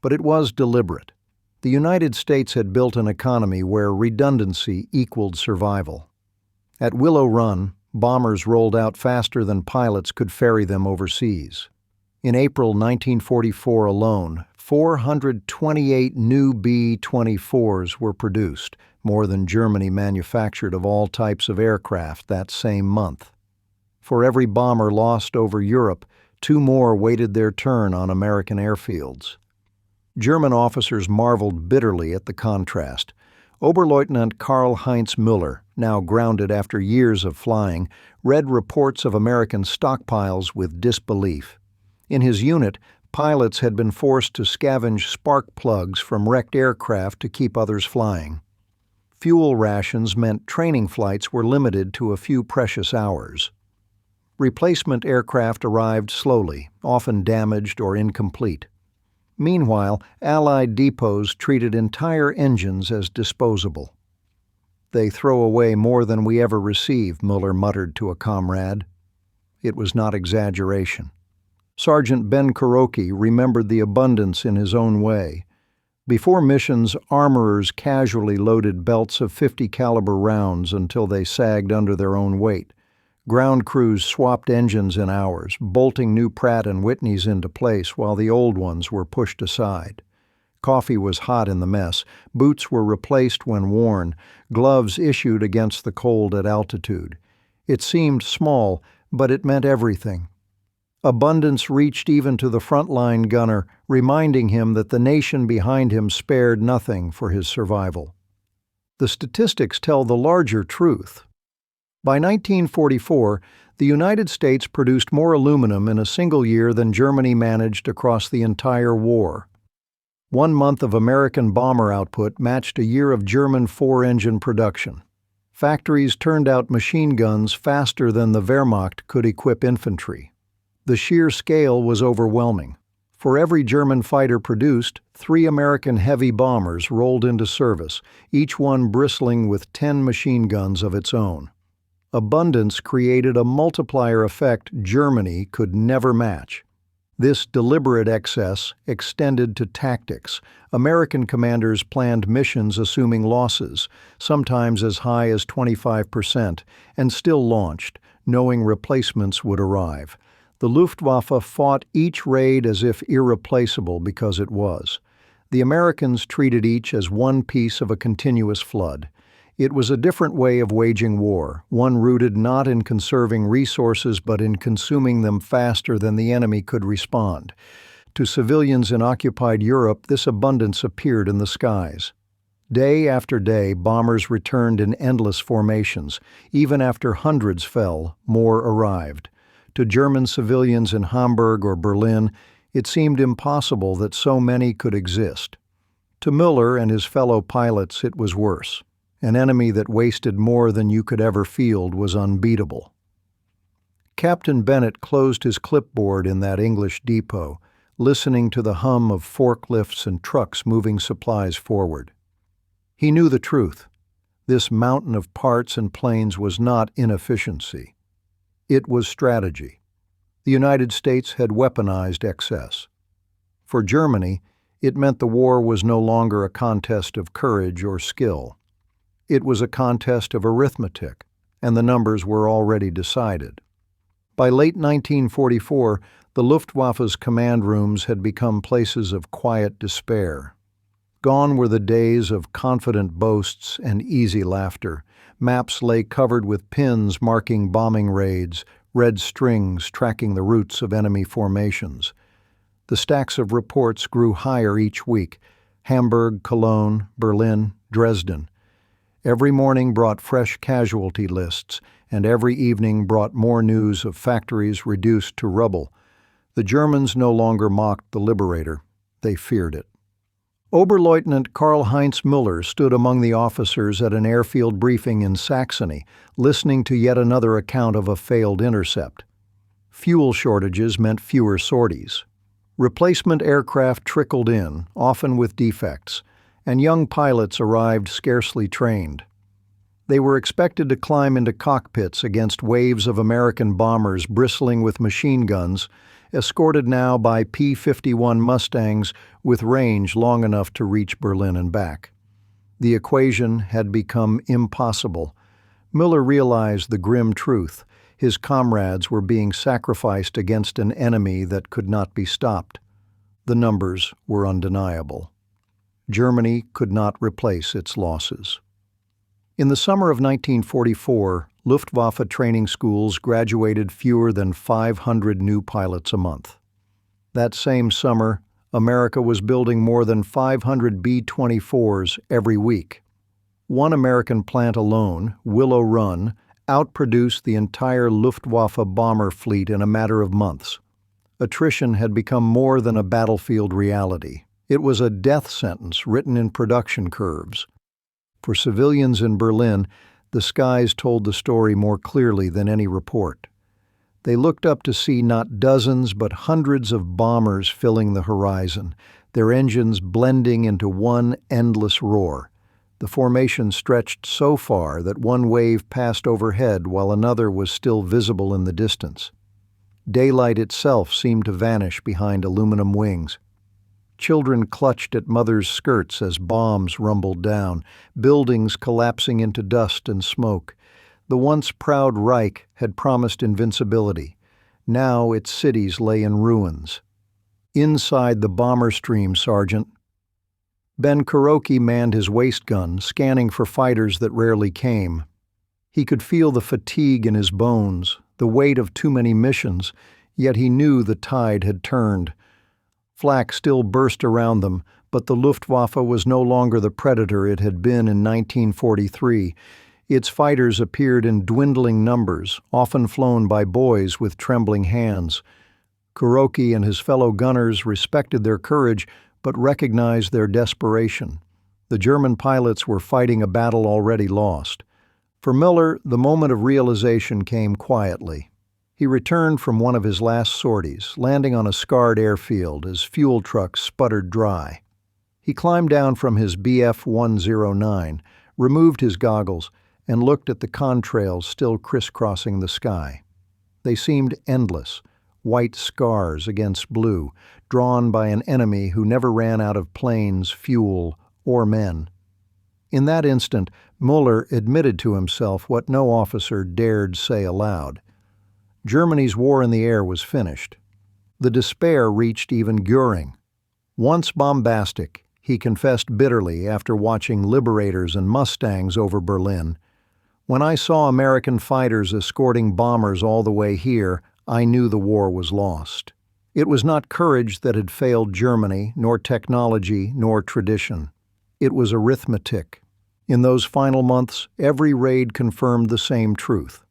but it was deliberate. The United States had built an economy where redundancy equaled survival. At Willow Run, bombers rolled out faster than pilots could ferry them overseas. In April 1944 alone, 428 new B-24s were produced, more than Germany manufactured of all types of aircraft that same month. For every bomber lost over Europe, 2 more waited their turn on American airfields. German officers marveled bitterly at the contrast. Oberleutnant Karl-Heinz Müller, now grounded after years of flying, read reports of American stockpiles with disbelief. In his unit, pilots had been forced to scavenge spark plugs from wrecked aircraft to keep others flying. Fuel rations meant training flights were limited to a few precious hours. Replacement aircraft arrived slowly, often damaged or incomplete. Meanwhile, Allied depots treated entire engines as disposable. "They throw away more than we ever receive," Müller muttered to a comrade. It was not exaggeration. Sergeant Ben Kuroki remembered the abundance in his own way. Before missions, armorers casually loaded belts of .50 caliber rounds until they sagged under their own weight. Ground crews swapped engines in hours, bolting new Pratt & Whitneys into place while the old ones were pushed aside. Coffee was hot in the mess, boots were replaced when worn, gloves issued against the cold at altitude. It seemed small, but it meant everything. Abundance reached even to the frontline gunner, reminding him that the nation behind him spared nothing for his survival. The statistics tell the larger truth. By 1944, the United States produced more aluminum in a single year than Germany managed across the entire war. 1 month of American bomber output matched a year of German 4-engine production. Factories turned out machine guns faster than the Wehrmacht could equip infantry. The sheer scale was overwhelming. For every German fighter produced, 3 American heavy bombers rolled into service, each one bristling with 10 machine guns of its own. Abundance created a multiplier effect Germany could never match. This deliberate excess extended to tactics. American commanders planned missions assuming losses, sometimes as high as 25%, and still launched, knowing replacements would arrive. The Luftwaffe fought each raid as if irreplaceable because it was. The Americans treated each as one piece of a continuous flood. It was a different way of waging war, one rooted not in conserving resources but in consuming them faster than the enemy could respond. To civilians in occupied Europe, this abundance appeared in the skies. Day after day, bombers returned in endless formations. Even after hundreds fell, more arrived. To German civilians in Hamburg or Berlin, it seemed impossible that so many could exist. To Müller and his fellow pilots, it was worse. An enemy that wasted more than you could ever field was unbeatable. Captain Bennett closed his clipboard in that English depot, listening to the hum of forklifts and trucks moving supplies forward. He knew the truth. This mountain of parts and planes was not inefficiency. It was strategy. The United States had weaponized excess. For Germany, It meant the war was no longer a contest of courage or skill. It was a contest of arithmetic, and the numbers were already decided. By late 1944, the Luftwaffe's command rooms had become places of quiet despair. Gone were the days of confident boasts and easy laughter. Maps lay covered with pins marking bombing raids, red strings tracking the routes of enemy formations. The stacks of reports grew higher each week: Hamburg, Cologne, Berlin, Dresden. Every morning brought fresh casualty lists, and every evening brought more news of factories reduced to rubble. The Germans no longer mocked the liberator. They feared it. Oberleutnant Karl-Heinz Müller stood among the officers at an airfield briefing in Saxony, listening to yet another account of a failed intercept. Fuel shortages meant fewer sorties. Replacement aircraft trickled in, often with defects, and young pilots arrived scarcely trained. They were expected to climb into cockpits against waves of American bombers bristling with machine guns, escorted now by P-51 Mustangs with range long enough to reach Berlin and back. The equation had become impossible. Müller realized the grim truth: his comrades were being sacrificed against an enemy that could not be stopped. The numbers were undeniable. Germany could not replace its losses. In the summer of 1944, Luftwaffe training schools graduated fewer than 500 new pilots a month. That same summer, America was building more than 500 B-24s every week. One American plant alone, Willow Run, outproduced the entire Luftwaffe bomber fleet in a matter of months. Attrition had become more than a battlefield reality. It was a death sentence written in production curves. For civilians in Berlin, the skies told the story more clearly than any report. They looked up to see not dozens but hundreds of bombers filling the horizon, their engines blending into one endless roar. The formation stretched so far that one wave passed overhead while another was still visible in the distance. Daylight itself seemed to vanish behind aluminum wings. Children clutched at mothers' skirts as bombs rumbled down, buildings collapsing into dust and smoke. The once proud Reich had promised invincibility. Now its cities lay in ruins. Inside the bomber stream, Sergeant. Ben Kuroki manned his waist gun, scanning for fighters that rarely came. He could feel the fatigue in his bones, the weight of too many missions, yet he knew the tide had turned. Flak still burst around them, but the Luftwaffe was no longer the predator it had been in 1943. Its fighters appeared in dwindling numbers, often flown by boys with trembling hands. Kuroki and his fellow gunners respected their courage, but recognized their desperation. The German pilots were fighting a battle already lost. For Müller, the moment of realization came quietly. He returned from one of his last sorties, landing on a scarred airfield as fuel trucks sputtered dry. He climbed down from his Bf-109, removed his goggles, and looked at the contrails still crisscrossing the sky. They seemed endless, white scars against blue, drawn by an enemy who never ran out of planes, fuel, or men. In that instant, Müller admitted to himself what no officer dared say aloud. Germany's war in the air was finished. The despair reached even Göring. Once bombastic, he confessed bitterly after watching Liberators and Mustangs over Berlin, "When I saw American fighters escorting bombers all the way here, I knew the war was lost." It was not courage that had failed Germany, nor technology, nor tradition. It was arithmetic. In those final months, every raid confirmed the same truth.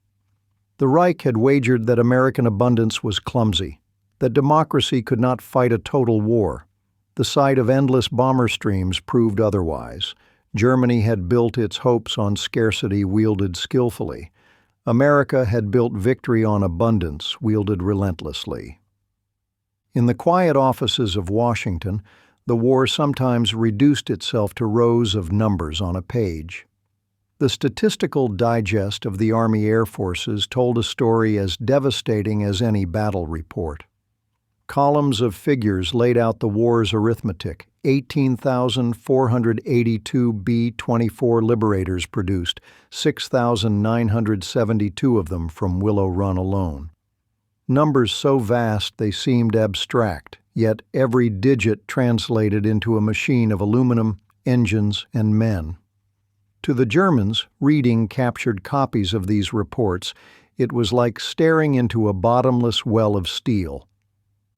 The Reich had wagered that American abundance was clumsy, that democracy could not fight a total war. The sight of endless bomber streams proved otherwise. Germany had built its hopes on scarcity wielded skillfully. America had built victory on abundance wielded relentlessly. In the quiet offices of Washington, the war sometimes reduced itself to rows of numbers on a page. The statistical digest of the Army Air Forces told a story as devastating as any battle report. Columns of figures laid out the war's arithmetic, 18,482 B-24 Liberators produced, 6,972 of them from Willow Run alone. Numbers so vast they seemed abstract, yet every digit translated into a machine of aluminum, engines, and men. To the Germans, reading captured copies of these reports, it was like staring into a bottomless well of steel.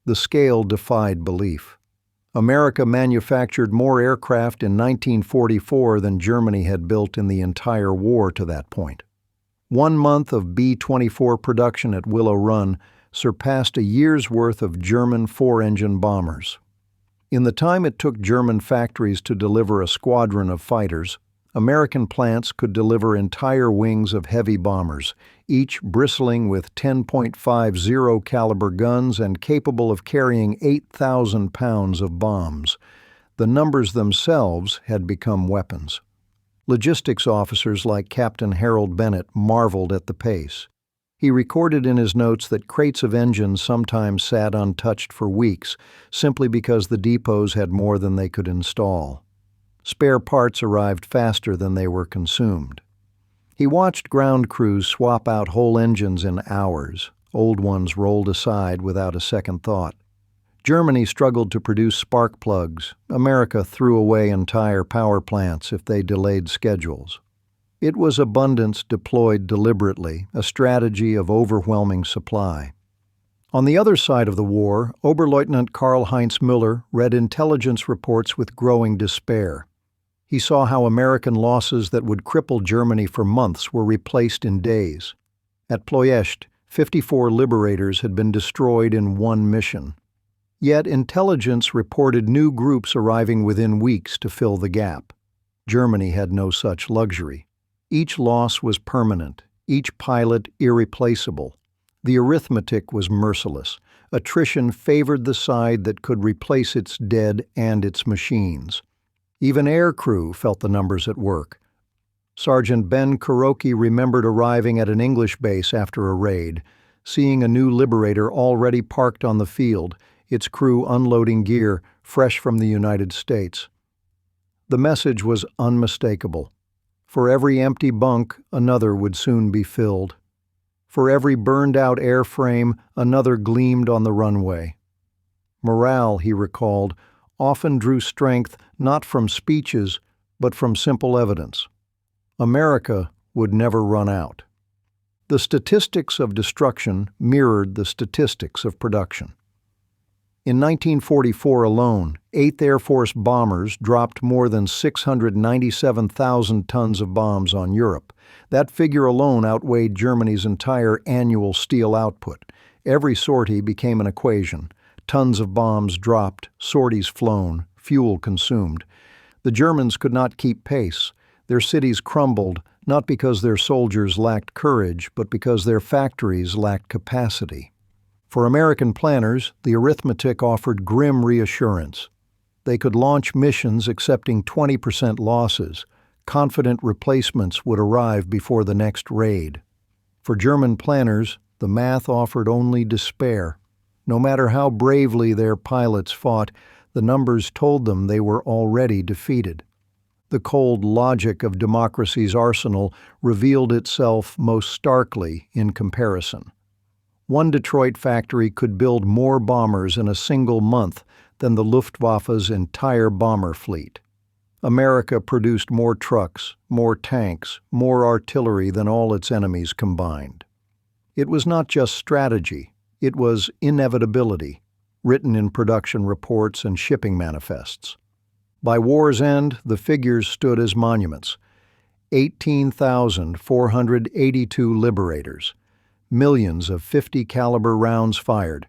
The scale defied belief. America manufactured more aircraft in 1944 than Germany had built in the entire war to that point. 1 month of B-24 production at Willow Run surpassed a year's worth of German four-engine bombers. In the time it took German factories to deliver a squadron of fighters, American plants could deliver entire wings of heavy bombers, each bristling with 10.50 caliber guns and capable of carrying 8,000 pounds of bombs. The numbers themselves had become weapons. Logistics officers like Captain Harold Bennett marveled at the pace. He recorded in his notes that crates of engines sometimes sat untouched for weeks, simply because the depots had more than they could install. Spare parts arrived faster than they were consumed. He watched ground crews swap out whole engines in hours, old ones rolled aside without a second thought. Germany struggled to produce spark plugs. America threw away entire power plants if they delayed schedules. It was abundance deployed deliberately, a strategy of overwhelming supply. On the other side of the war, Oberleutnant Karl-Heinz Müller read intelligence reports with growing despair. He saw how American losses that would cripple Germany for months were replaced in days. At Ploiești, 54 Liberators had been destroyed in one mission. Yet intelligence reported new groups arriving within weeks to fill the gap. Germany had no such luxury. Each loss was permanent, each pilot irreplaceable. The arithmetic was merciless. Attrition favored the side that could replace its dead and its machines. Even aircrew felt the numbers at work. Sergeant Ben Kuroki remembered arriving at an English base after a raid, seeing a new Liberator already parked on the field, its crew unloading gear fresh from the United States. The message was unmistakable. For every empty bunk, another would soon be filled. For every burned-out airframe, another gleamed on the runway. Morale, he recalled, often drew strength not from speeches, but from simple evidence. America would never run out. The statistics of destruction mirrored the statistics of production. In 1944 alone, 8th Air Force bombers dropped more than 697,000 tons of bombs on Europe. That figure alone outweighed Germany's entire annual steel output. Every sortie became an equation. Tons of bombs dropped, sorties flown, fuel consumed. The Germans could not keep pace. Their cities crumbled, not because their soldiers lacked courage, but because their factories lacked capacity. For American planners, the arithmetic offered grim reassurance. They could launch missions accepting 20% losses. Confident replacements would arrive before the next raid. For German planners, the math offered only despair. No matter how bravely their pilots fought, the numbers told them they were already defeated. The cold logic of democracy's arsenal revealed itself most starkly in comparison. One Detroit factory could build more bombers in a single month than the Luftwaffe's entire bomber fleet. America produced more trucks, more tanks, more artillery than all its enemies combined. It was not just strategy. It was inevitability, written in production reports and shipping manifests. By war's end, the figures stood as monuments. 18,482 Liberators, millions of .50 caliber rounds fired,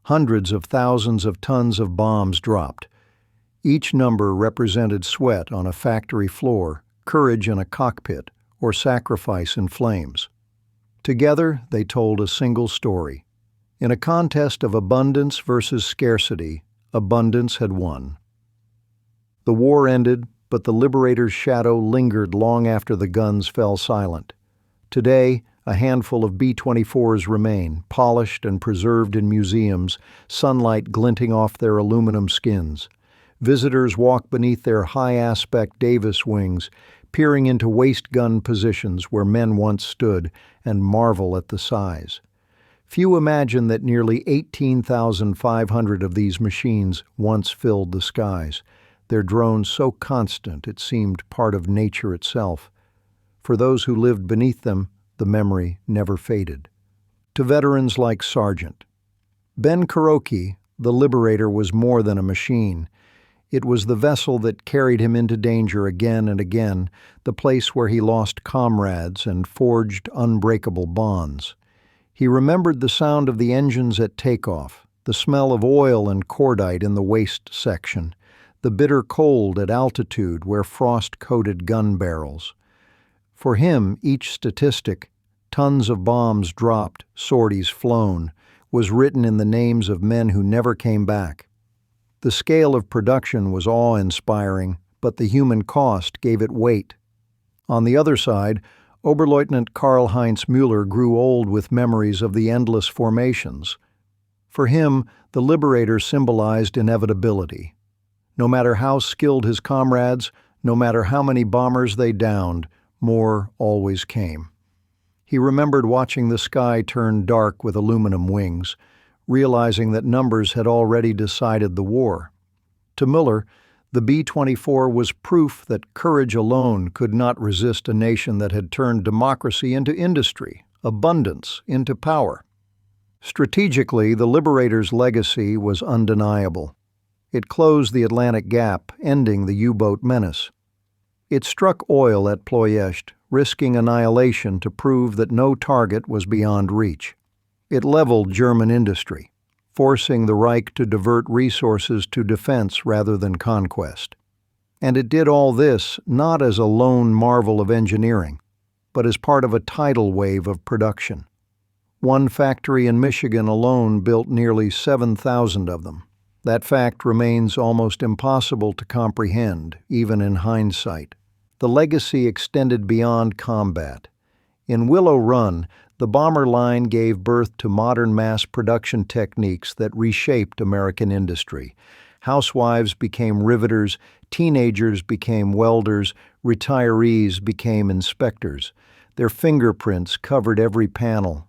hundreds of thousands of tons of bombs dropped. Each number represented sweat on a factory floor, courage in a cockpit, or sacrifice in flames. Together, they told a single story. In a contest of abundance versus scarcity, abundance had won. The war ended, but the Liberator's shadow lingered long after the guns fell silent. Today, a handful of B-24s remain, polished and preserved in museums, sunlight glinting off their aluminum skins. Visitors walk beneath their high-aspect Davis wings, peering into waist gun positions where men once stood, and marvel at the size. Few imagine that nearly 18,500 of these machines once filled the skies, their drones so constant it seemed part of nature itself. For those who lived beneath them, the memory never faded. To veterans like Sargent, Ben Kuroki, the Liberator, was more than a machine. It was the vessel that carried him into danger again and again, the place where he lost comrades and forged unbreakable bonds. He remembered the sound of the engines at takeoff, the smell of oil and cordite in the waist section, the bitter cold at altitude where frost coated gun barrels. For him, each statistic, tons of bombs dropped, sorties flown, was written in the names of men who never came back. The scale of production was awe-inspiring, but the human cost gave it weight. On the other side, Oberleutnant Karl-Heinz Müller grew old with memories of the endless formations. For him, the Liberator symbolized inevitability. No matter how skilled his comrades, no matter how many bombers they downed, more always came. He remembered watching the sky turn dark with aluminum wings, realizing that numbers had already decided the war. To Müller, the B-24 was proof that courage alone could not resist a nation that had turned democracy into industry, abundance into power. Strategically, the Liberator's legacy was undeniable. It closed the Atlantic Gap, ending the U-boat menace. It struck oil at Ploiești, risking annihilation to prove that no target was beyond reach. It leveled German industry, forcing the Reich to divert resources to defense rather than conquest. And it did all this not as a lone marvel of engineering, but as part of a tidal wave of production. One factory in Michigan alone built nearly 7,000 of them. That fact remains almost impossible to comprehend, even in hindsight. The legacy extended beyond combat. In Willow Run, the bomber line gave birth to modern mass production techniques that reshaped American industry. Housewives became riveters, teenagers became welders, retirees became inspectors. Their fingerprints covered every panel.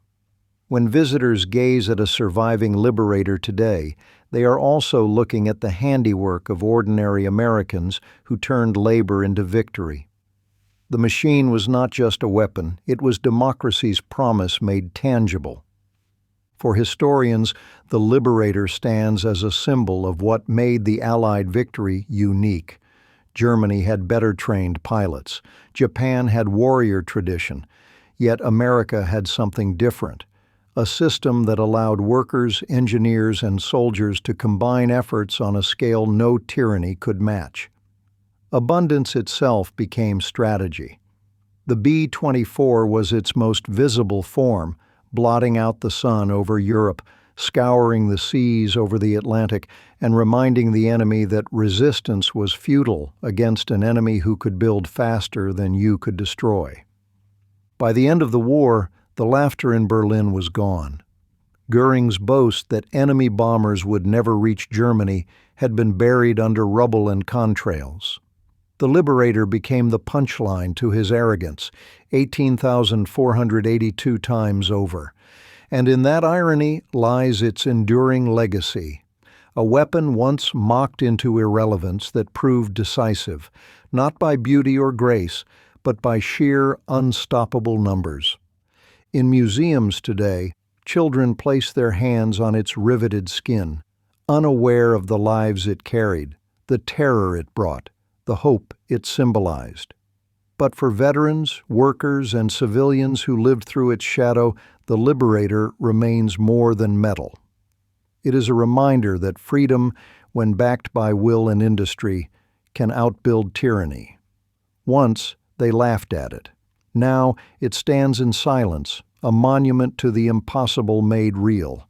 When visitors gaze at a surviving Liberator today, they are also looking at the handiwork of ordinary Americans who turned labor into victory. The machine was not just a weapon, it was democracy's promise made tangible. For historians, the Liberator stands as a symbol of what made the Allied victory unique. Germany had better trained pilots. Japan had warrior tradition. Yet America had something different. A system that allowed workers, engineers, and soldiers to combine efforts on a scale no tyranny could match. Abundance itself became strategy. The B-24 was its most visible form, blotting out the sun over Europe, scouring the seas over the Atlantic, and reminding the enemy that resistance was futile against an enemy who could build faster than you could destroy. By the end of the war, the laughter in Berlin was gone. Göring's boast that enemy bombers would never reach Germany had been buried under rubble and contrails. The Liberator became the punchline to his arrogance, 18,482 times over. And in that irony lies its enduring legacy, a weapon once mocked into irrelevance that proved decisive, not by beauty or grace, but by sheer, unstoppable numbers. In museums today, children place their hands on its riveted skin, unaware of the lives it carried, the terror it brought, the hope it symbolized. But for veterans, workers, and civilians who lived through its shadow, the Liberator remains more than metal. It is a reminder that freedom, when backed by will and industry, can outbuild tyranny. Once, they laughed at it. Now, it stands in silence, a monument to the impossible made real.